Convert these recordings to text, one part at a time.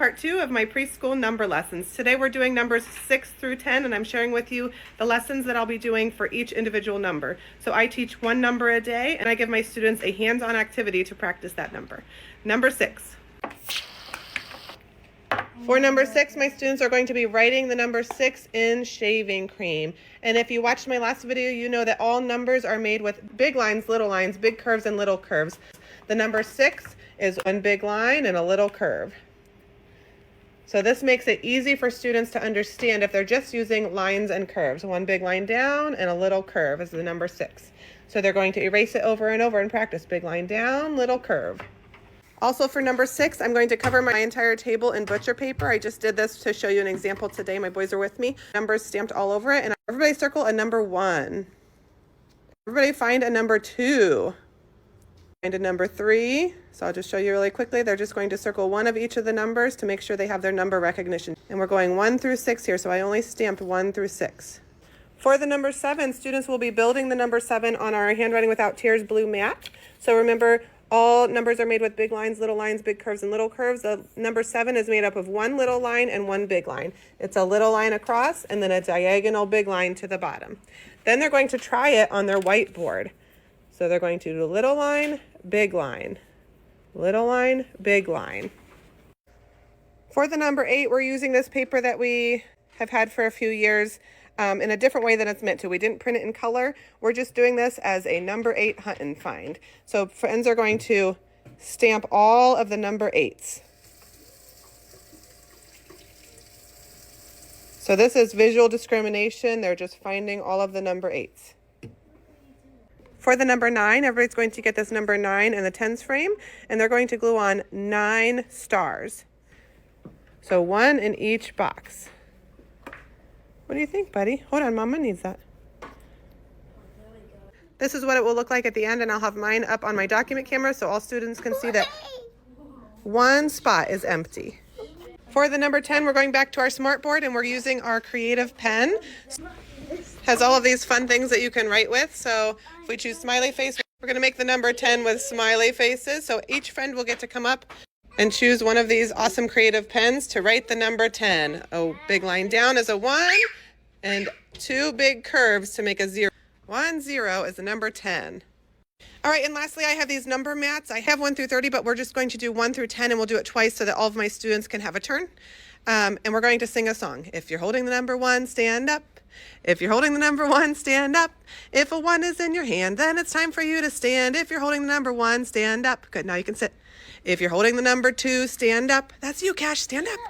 part 2 of my preschool number lessons. Today we're doing numbers 6 through 10, and I'm sharing with you the lessons that I'll be doing for each individual number. So I teach one number a day, and I give my students a hands-on activity to practice that number. Number 6. For number 6, my students are going to be writing the number 6 in shaving cream. And if you watched my last video, you know that all numbers are made with big lines, little lines, big curves, and little curves. The number 6 is one big line and a little curve. So this makes it easy for students to understand if they're just using lines and curves. One big line down and a little curve is the number 6. So they're going to erase it over and over and practice. Big line down, little curve. Also for number 6, I'm going to cover my entire table in butcher paper. I just did this to show you an example today. My boys are with me. Numbers stamped all over it. And everybody circle a number 1. Everybody find a number 2. Find a number 3. So I'll just show you really quickly. They're just going to circle one of each of the numbers to make sure they have their number recognition. And we're going 1 through 6 here, so I only stamped 1 through 6. For the number 7, students will be building the number 7 on our Handwriting Without Tears blue mat. So remember, all numbers are made with big lines, big curves, and little curves. The number 7 is made up of one little line and one big line. It's a little line across and then a diagonal big line to the bottom. Then they're going to try it on their whiteboard. So they're going to do little line, big line, little line, big line. For the number 8, we're using this paper that we have had for a few years in a different way than it's meant to. We didn't print it in color. We're just doing this as a number 8 hunt and find. So friends are going to stamp all of the number 8s. So this is visual discrimination. They're just finding all of the number 8s. For the number 9, everybody's going to get this number 9 in the tens frame, and they're going to glue on 9 stars. So 1 in each box. What do you think, buddy? Hold on, Mama needs that. This is what it will look like at the end, and I'll have mine up on my document camera so all students can see that one spot is empty. For the number 10, we're going back to our smartboard, and we're using our creative pen. Has all of these fun things that you can write with. So if we choose smiley face, we're going to make the number 10 with smiley faces. So each friend will get to come up and choose one of these awesome creative pens to write the number 10. A big line down is a 1 and 2 big curves to make a 0. 1, 0 is the number 10. All right, and lastly, I have these number mats. I have 1 through 30, but we're just going to do 1 through 10, and we'll do it twice so that all of my students can have a turn. And we're going to sing a song. If you're holding the number 1, stand up. If you're holding the number 1, stand up. If a 1 is in your hand, then it's time for you to stand. If you're holding the number 1, stand up. Good, now you can sit. If you're holding the number 2, stand up. That's you, Cash, stand up.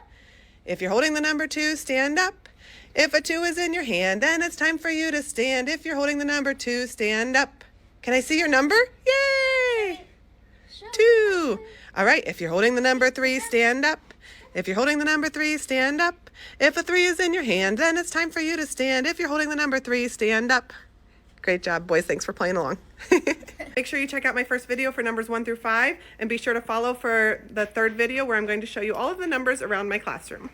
If you're holding the number 2, stand up. If a 2 is in your hand, then it's time for you to stand. If you're holding the number 2, stand up. Can I see your number? Yay! 2. All right, if you're holding the number 3, stand up. If you're holding the number 3, stand up. If a 3 is in your hand, then it's time for you to stand. If you're holding the number 3, stand up. Great job, boys. Thanks for playing along. Make sure you check out my first video for numbers 1 through 5, and be sure to follow for the third video where I'm going to show you all of the numbers around my classroom.